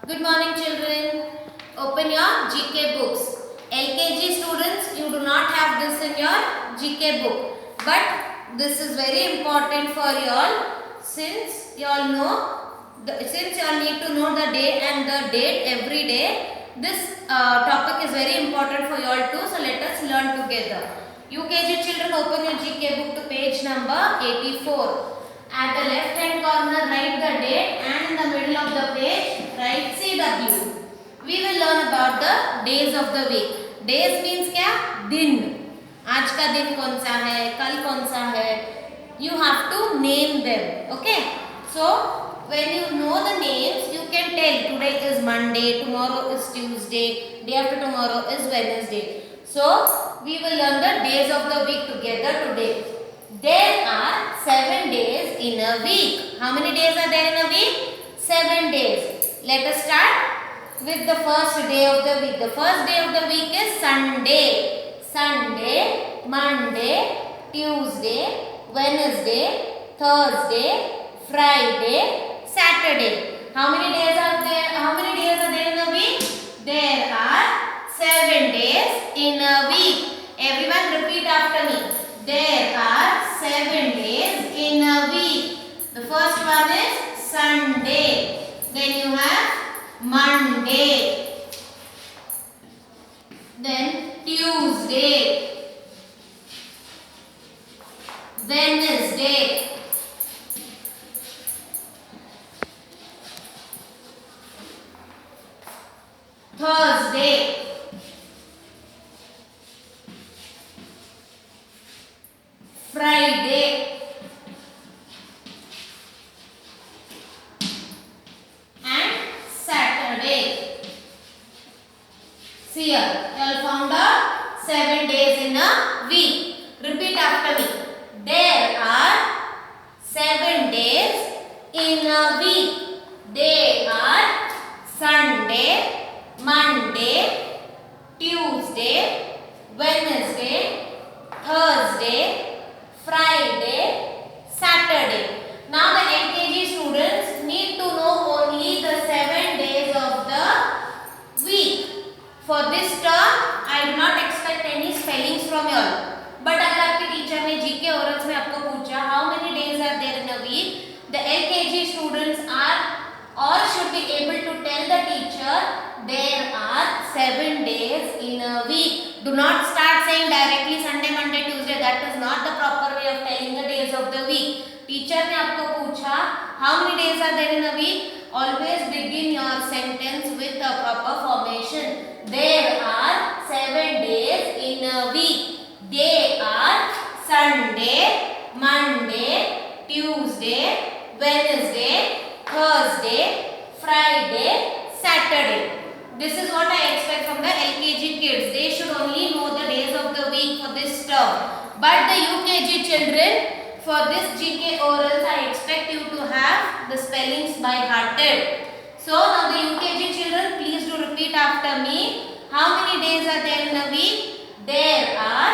Good morning children. Open your GK books. LKG students, you do not have this in your GK book. But this is very important for you all since you all know, since you all need to know the day and the date every day. This topic is very important for you all too. So let us learn together. UKG children, open your GK book to page number 84. At the left hand corner write the date and in the middle of the page write CW. We will learn about the days of the week. Days means क्या? दिन. आज का दिन कौन सा है? कल कौन सा है? You have to name them. Okay? So when you know the names, you can tell today is Monday, tomorrow is Tuesday, day after tomorrow is Wednesday. So we will learn the days of the week together today. There are 7 days in a week. How many days are there in a week? 7 days. Let us start with the first day of the week. The first day of the week is Sunday. Sunday, Monday, Tuesday, Wednesday, Thursday, Friday, Saturday. How many days are there? How many days are there in a week? There are 7 days in a week. Everyone repeat after me. There are 7 days in a week. The first one is Sunday. Then you have Monday. Then Tuesday. Wednesday. Thursday. Friday and Saturday. See here, you all found out 7 days in a week. Repeat after me. There are 7 days in a week. They are Sunday, Monday, Tuesday, Wednesday, Thursday, Friday, Saturday. Now the LKG students need to know only the 7 days of the week. For this term, I do not expect any spellings from you all. But अगर आपके teacher ने GK orals में आपको पूछा how many days are there in a week, the LKG students are or should be able to tell the teacher there are 7 days in a week. Do not start saying directly Sunday, Monday, Tuesday. That is not the proper way of telling the days of the week. Teacher ने आपको पूछा how many days are there in a week? Always begin your sentence with a proper formation. There are 7 days in a week. They are Sunday, Monday, Tuesday, Wednesday, Thursday, Friday, Saturday. This is what I expect from the LKG kids. They should only know the days of the week for this term. But the UKG children, for this GK orals, I expect you to have the spellings by hearted. So now the UKG children, please do repeat after me. How many days are there in a week? There are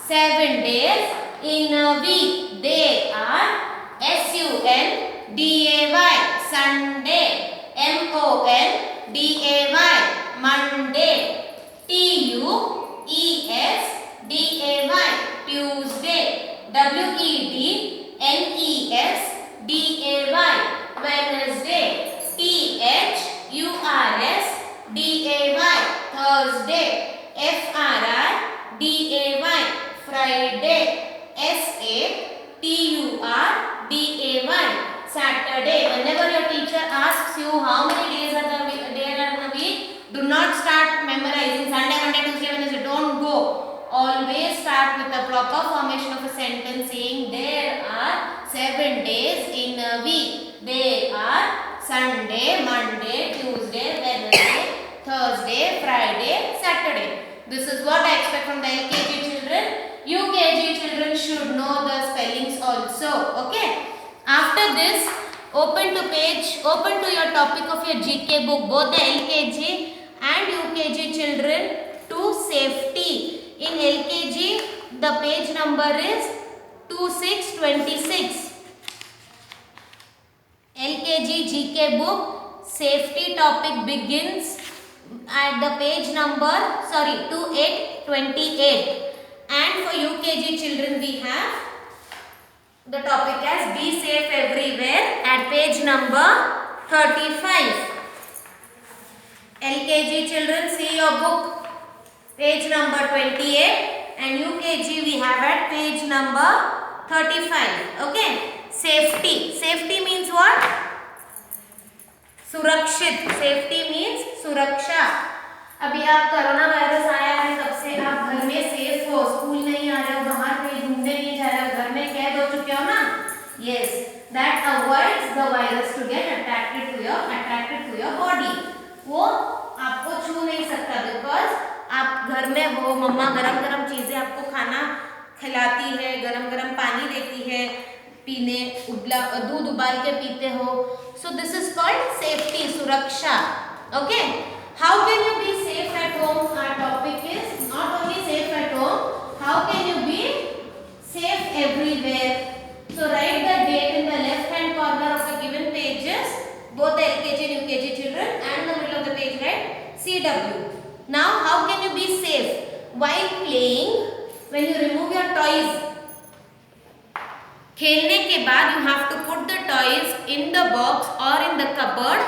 7 days in a week. They are Sunday, Sunday, Monday, Monday, Tuesday, Tuesday, Wednesday, Thursday, Friday, Saturday. Whenever your teacher asks you how many days are there in a week, do not start memorizing Sunday, Monday, Tuesday, Wednesday. Don't go. Always start with a proper formation of a sentence saying there are 7 days in a week. They are Sunday, Monday, Tuesday, Wednesday, Thursday, Friday, Saturday. This is what I expect from the LKG children. UKG children should know the spellings also. Okay. After this, open to your topic of your GK book, both the LKG and UKG children, to safety. In LKG, the page number is 2626. LKG GK book, safety topic begins at the page number 2828, and for UKG children we have the topic as be safe everywhere at page number 35. LKG children, see your book, page number 28, and UKG we have at page number 35. Okay, safety means what? सुरक्षित. Safety means सुरक्षा. अभी आप corona virus आया है तब से आप घर में सेफ हो, स्कूल नहीं आ रहे हो, बाहर कहीं घूमने नहीं जा रहे हो, घर में कैद हो चुके हो ना. Yes, that avoids the virus to get attracted to your body. वो आपको छू नहीं सकता बिकॉज आप घर में हो, मम्मा गरम गरम चीजें आपको खाना खिलाती है, गरम गरम पानी देती है पीने, दूध उबाल के पीते हो. So this is called safety, सुरक्षा. Okay, how can you be safe at home? Our topic is not only safe at home, how can you be safe everywhere? So write the date in the left hand corner of the given pages, both the LKG and UKG children, and the middle of the page write CW. Now how can you be safe while playing? When you remove your toys, खेलने के बाद you have to put the toys in the box or in the cupboard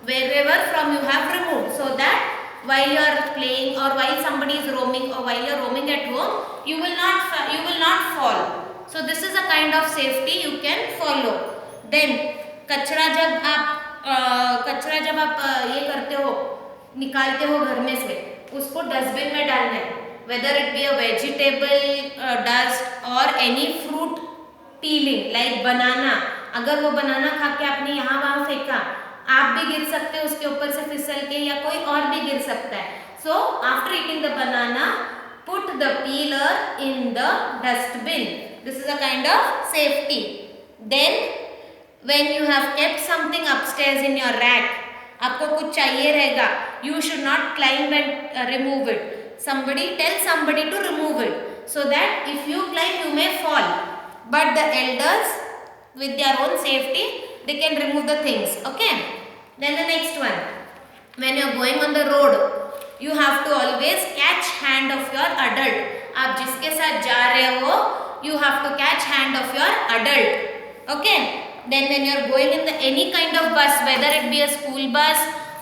wherever from you have removed, so that while you are playing or while somebody is roaming or while you are roaming at home, you will not fall. So this is a kind of safety you can follow. Then कचरा जब आप ये करते हो, निकालते हो घर में से, उसको डस्टबिन में डालना है. Whether it be a vegetable dust or any fruit peeling like banana, अगर वो बनाना खा के आपने यहाँ वहाँ फेंका, आप भी गिर सकते हो उसके ऊपर से फिसल के, या कोई और भी गिर सकता है. So after eating the banana, put the peeler in the dustbin. This is a kind of safety. Then when you have kept something upstairs in your rack, आपको कुछ चाहिए रहेगा, you should not climb and remove it. Tell somebody to remove it, so that if you climb you may fall. But the elders, with their own safety, they can remove the things. Okay. Then the next one, when you are going on the road, you have to always catch hand of your adult. आप जिसके साथ जा रहे हो, you have to catch hand of your adult. Okay. Then when you are going in any kind of bus, whether it be a school bus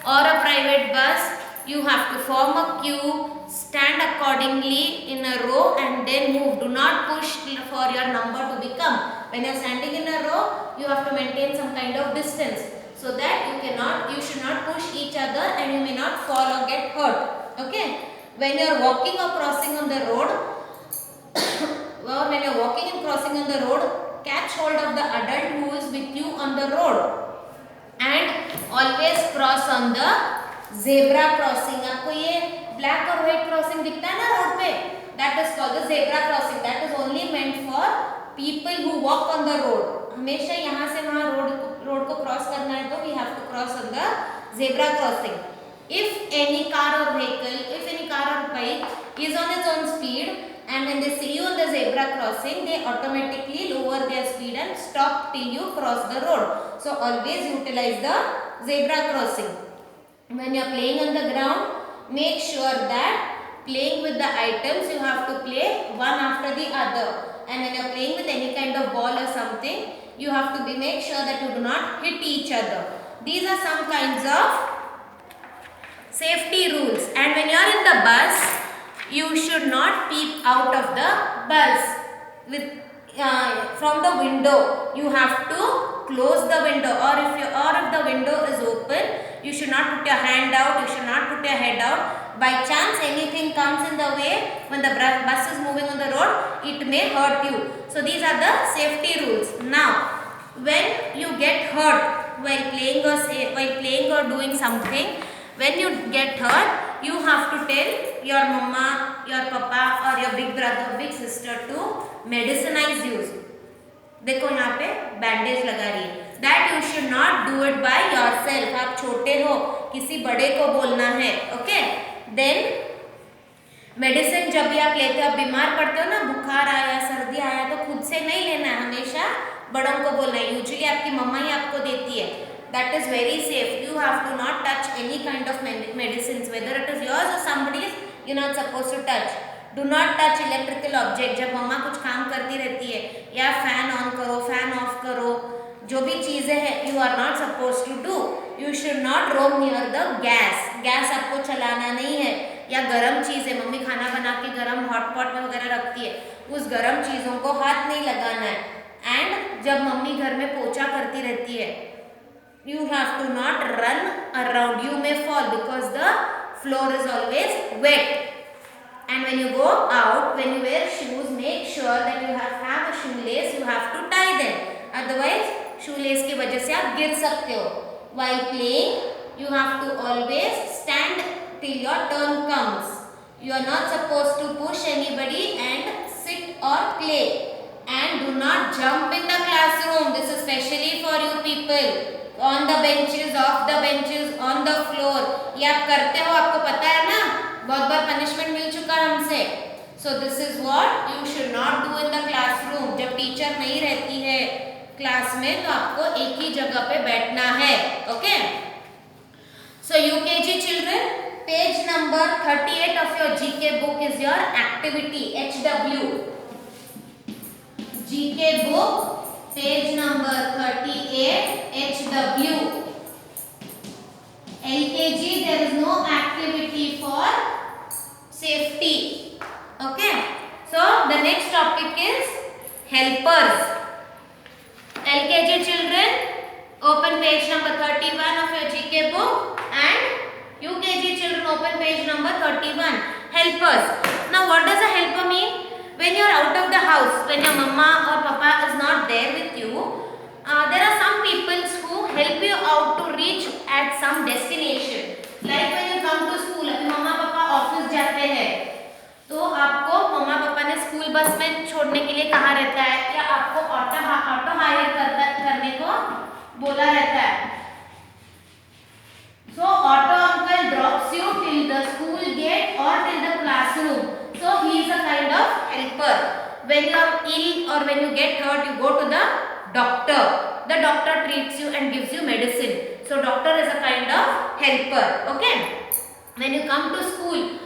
or a private bus, you have to form a queue, stand accordingly in a row, and then move. Do not push for your number to become. When you are standing in a row, you have to maintain some kind of distance, so that you should not push each other and you may not fall or get hurt. Okay. When you are walking or crossing on the road, or when you are walking and crossing on the road, catch hold of the adult who is with you on the road, and always cross on the zebra crossing. आपको ये black और white crossing दिखता है ना road पे, that is called the zebra crossing. That is only meant for people who walk on the road. हमेशा यहाँ से वहाँ रोड को क्रॉस करना है तो we have to cross on the zebra crossing. If any car or bike is on its own speed, and when they see you on the zebra crossing, they automatically lower their speed and stop till you cross the road. So always utilize the zebra crossing. When you are playing on the ground, make sure that playing with the items, you have to play one after the other. And when you are playing with any kind of ball or something, you have to make sure that you do not hit each other. These are some kinds of safety rules. And when you are in the bus, you should not peep out of the bus. From the window, you have to close the window, or if the window is open, you should not put your hand out, you should not put your head out. By chance anything comes in the way when the bus is moving on the road, it may hurt you. So these are the safety rules. Now, when you get hurt while playing or doing something, when you get hurt, you have to tell your mama, your papa or your big brother, big sister to medicinize you. देखो यहाँ पे bandage लगा रही है. That you should not do it by yourself. आप छोटे हो, किसी बड़े को बोलना है. Okay? Then मेडिसिन जब भी आप लेते हो, आप बीमार पड़ते हो ना, बुखार आया, सर्दी आया, तो खुद से नहीं लेना है, हमेशा बड़ों को बोलना है. यूजुअली आपकी मम्मा ही आपको देती है. that is very safe. You have to not touch any kind of medicines, whether it is yours or somebody's, you're not supposed to touch. Do not touch electrical object. जब मम्मा कुछ काम करती रहती है या फैन ऑन करो, fan of करो, जो भी चीज़ें हैं you are not supposed to do. You should not roam near the gas. Gas आपको चलाना नहीं है, या गरम चीज़ें मम्मी खाना बना के गरम हॉट पॉट में वगैरह रखती है, उस गरम चीज़ों को हाथ नहीं लगाना है. एंड जब मम्मी घर में पोछा करती रहती है, you have to not run around. You may fall because the floor is always wet. And when you go out, when you wear shoes, make sure that you have a shoelace. You have to tie them. Otherwise, shoelace की वजह से आप गिर सकते हो. While playing, you have to always stand till your turn comes. You are not supposed to push anybody and sit or play. And do not jump in the classroom. This is specially for you people. On the benches, off the benches, on the floor. ये आप करते हो, आपको पता है ना, बहुत बार punishment मिल चुका है हमसे. So this is what you should not do in the classroom. जब टीचर नहीं रहती है क्लास में तो आपको एक ही जगह पे बैठना है. Okay. So UKG children, page number 38 of your GK book is your activity HW. GK book, page number 38 HW. LKG, there is no activity for safety. Okay. So the next topic is helpers. LKG children, open page number 31 of your GK book, and UKG children, open page number 31. Helpers. Now what does a helper mean? When you are out of the house, when your mama or papa is not there with you, there are some people who help you out to reach at some destination. Like when you come to school, अभी मम्मा पापा office जाते हैं तो आपको मम्मा पापा ने school bus में छोड़ने के लिए कहा रहता है, या आपको ऑटो हायर करने को बोला रहता है. So auto uncle drops you till the school gate or till the classroom. So he is a kind of helper. When you are ill or when you get hurt, you go to the doctor. The doctor treats you and gives you medicine. So doctor is a kind of helper. Okay. When you come to school,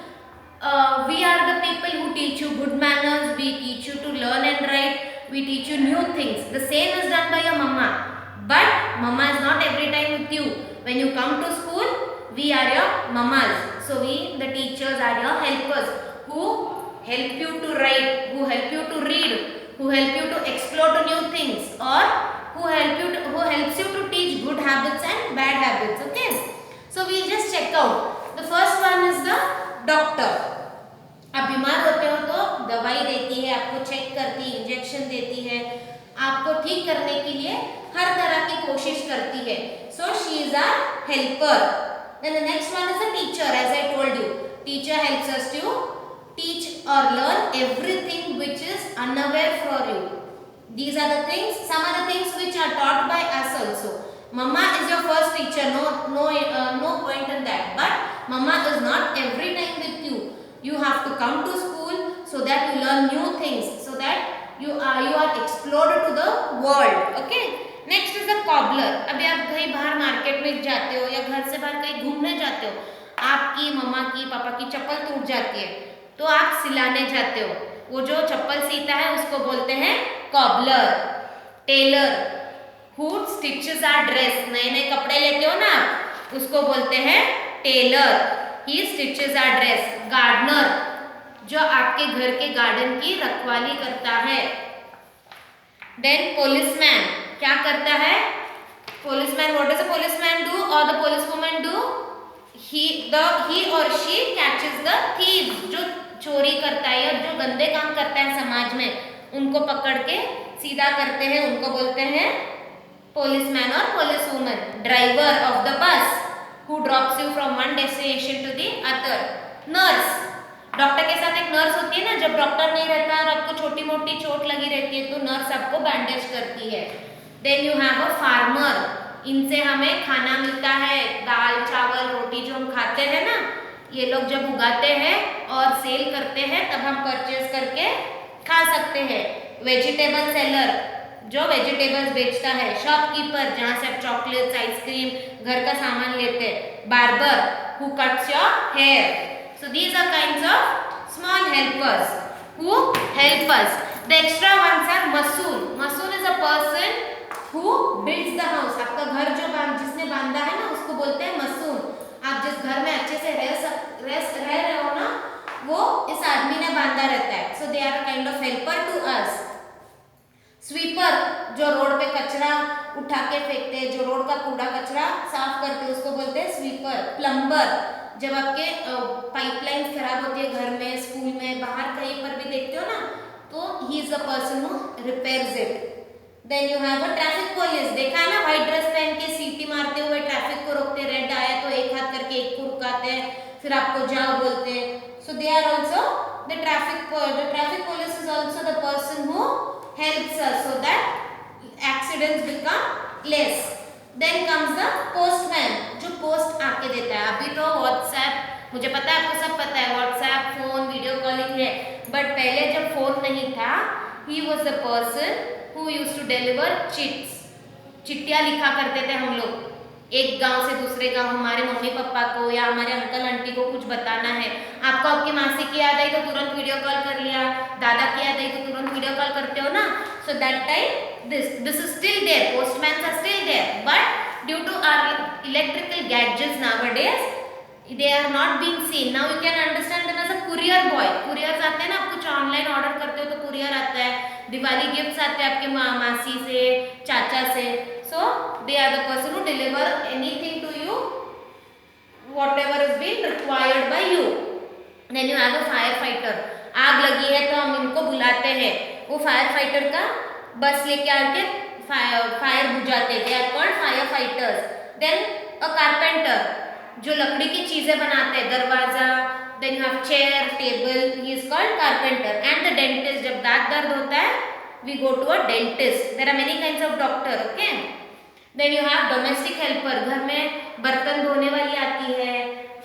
we are the people who teach you good manners. We teach you to learn and write. We teach you new things. The same is done by your mama. But mama is not every time with you. When you come to school, we are your mamas. So we, the teachers, are your helpers who help you to write, who help you to read, who help you to explore to new things, or who helps you to teach good habits and bad habits. Okay. So we'll just check out. The first one is the doctor. आप बीमार होते हो तो दवाई देती है, आपको check करती है, इंजेक्शन देती है, आपको ठीक करने के लिए हर तरह की कोशिश करती है. So she is a helper. Then the next one is a teacher. As I told you, teacher helps us to teach or learn everything which is unaware for you. These are the things, some are the things which are taught by us also. Mama is your first teacher, no point in that. But mama is not every time with you. You have to come to school so that you learn new things, so that you are explored to the world. Okay. Next is the cobbler. अभी आप कहीं बाहर market में जाते हो या घर से बाहर कहीं घूमने जाते हो, आपकी मम्मा की पापा की चप्पल टूट जाती है तो आप सिलाने जाते हो. वो जो चप्पल सीता है उसको बोलते हैं cobbler. Tailor, who stitches our dress, नए नए कपड़े लेते हो ना, उसको बोलते हैं tailor. He stitches our dress. Gardener, जो आपके घर के गार्डन की रखवाली करता है. देन पुलिसमैन, क्या करता है policeman? What does a policeman do और the policewoman do? he or she catches the thieves. जो चोरी करता है या जो गंदे काम करता है समाज में, उनको पकड़ के सीधा करते हैं, उनको बोलते हैं पुलिसमैन और policewoman. Driver of the bus, who drops you from one destination to the other. Nurse, doctor के साथ एक नर्स होती है ना, जब डॉक्टर नहीं रहता और आपको छोटी मोटी चोट लगी रहती है तो नर्स आपको बैंडेज करती है. Then you have a farmer. इनसे हमें खाना मिलता है, दाल चावल रोटी जो हम खाते हैं ना, ये लोग जब उगाते हैं और सेल करते हैं तब हम परचेज करके खा सकते हैं. वेजिटेबल सेलर, जो वेजिटेबल्स बेचता है, शॉपकीपर जहाँ से आप चॉकलेट्स, आइसक्रीम, घर का सामान लेते हैं, barber who cuts your hair. So these are kinds of small helpers who help us. The extra ones are masoon. Masoon is a person who builds the house. आपका घर जो जिसने बांधा है ना उसको बोलते हैं मसून. आप जिस घर में अच्छे से रह रहे हो ना वो इस आदमी ने बांधा रहता है. So they are a kind of helper to us. Sweeper जो रोड पे कचरा उठा के फेंकते हैं, जो रोड का कूड़ा कचरा साफ करते हैं उसको बोलते हैं स्वीपर. प्लम्बर जब आपके पाइपलाइन खराब होती है घर में, स्कूल में, बाहर कहीं पर भी देखते हो ना तो he is the person who repairs it. Then you have a traffic police. देखा है ना व्हाइट ड्रेस पहन के सीटी मारते हुए ट्रैफिक को रोकते. रेड आया तो एक हाथ करके एक को रुकाते हैं, फिर आपको जाओ बोलते हैं. So they are also the traffic police is also the person who helps us so that accidents become less. Then comes the postman जो पोस्ट आके देता है. अभी तो व्हाट्सएप, मुझे पता है आपको सब पता है व्हाट्सएप, फोन, वीडियो कॉलिंग है, बट पहले जब फोन नहीं था he was the person who used to deliver chits. चिट्ठियाँ लिखा करते थे हम लोग एक गांव से दूसरे गांव. हमारे मम्मी पापा को या हमारे अंकल आंटी को कुछ बताना है, आपको आपकी मासी की याद आई तो तुरंत वीडियो कॉल कर लिया, दादा की याद आई तो तुरंत वीडियो कॉल करते हो ना. So that time this is still there, postman are still there, but due to our electrical gadgets nowadays they are not being seen. Now you can understand them as a courier boy. couriers आते हैं ना, आप कुछ online order करते हो तो courier आता है, दिवाली गिफ्ट्स आते हैं आपके मासी से, चाचा से. So they are the person who deliver anything to you, whatever is being required by you. Then you have a firefighter. आग लगी है तो हम इनको बुलाते हैं, वो फायर फाइटर का बस लेके आके फायर बुझाते हैं. They are called firefighters. Then a carpenter जो लकड़ी की चीजें बनाते हैं, दरवाजा. Then you have chair, table. He is called carpenter. And the dentist, जब दांत दर्द होता है we go to a dentist. There are many kinds of doctor. Okay. Then you have domestic helper. घर में बर्तन धोने वाली आती है,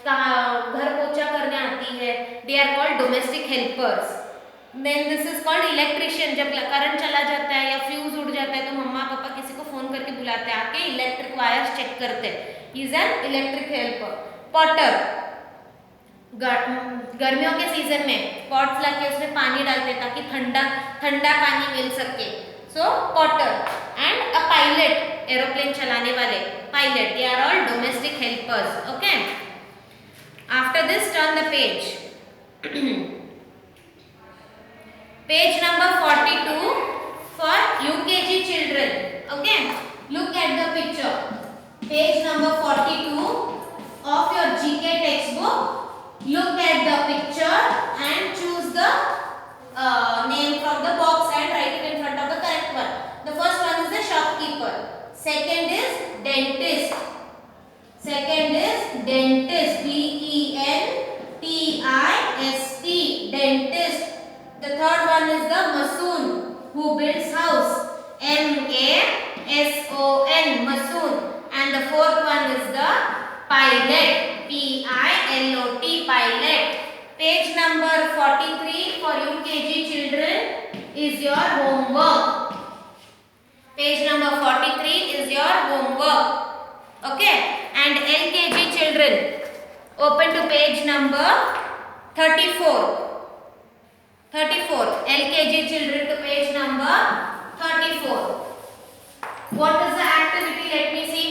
घर पोछा करने आती है. They are called domestic helpers. Then this is called electrician. जब करंट चला जाता है या फ्यूज उड़ जाता है तो मम्मा पापा किसी को फोन करके बुलाते हैं, आके इलेक्ट्रिक वायर्स चेक करते हैं. He is an electric helper. Potter. गर्मियों के सीजन में पॉट्स लाके उसमें पानी डालते हैं ताकि ठंडा पानी मिल सके. So potter. And a pilot, aeroplane चलाने वाले pilot. They are all domestic helpers. Okay. After this turn the page. Page number 42 for UKG children. Okay. Look at the picture. Page number 42 of your GK textbook. Look at the picture and choose the name from the box and write it in front of the correct one. The first one is the shopkeeper. Second is dentist. D-E-N-T-I-S-T. Dentist. The third one is the masoon who builds house. M-A-S-O-N. Masoon. And the fourth one is the pilot. P-I-L-O-T. Pilot. Page number 43 for UKG children is your homework. Page number 43 is your homework. Okay. And LKG children, open to page number 34. LKG children to page number 34. What is the activity? Let me see.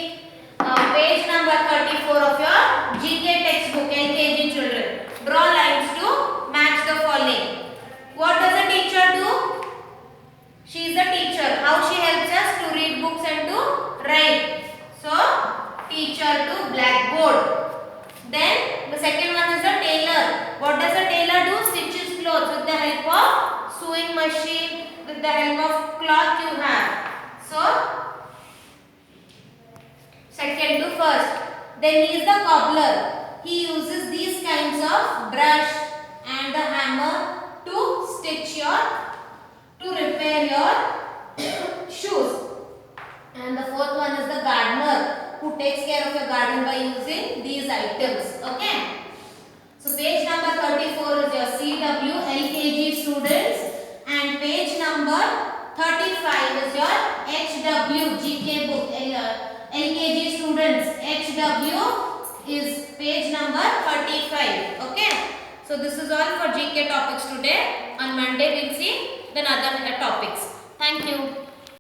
Page number 34 of your GK textbook, LKG children. Draw lines to match the following. What does a teacher do? She is a teacher. How she helps us to read books and to write? So, teacher to blackboard. Then, the second one is a tailor. What does a tailor do? Stitches clothes with the help of sewing machine, with the help of cloth you have. So, second to first. Then he is the cobbler. He uses these kinds of brush and the hammer to repair your shoes. And the fourth one is the gardener who takes care of your garden by using these items. Okay. So page number 34 is your CW LKG students and page number 35 is your HW is page number 35. Okay. So this is all for GK topics today. On Monday we'll see the other topics. Thank you.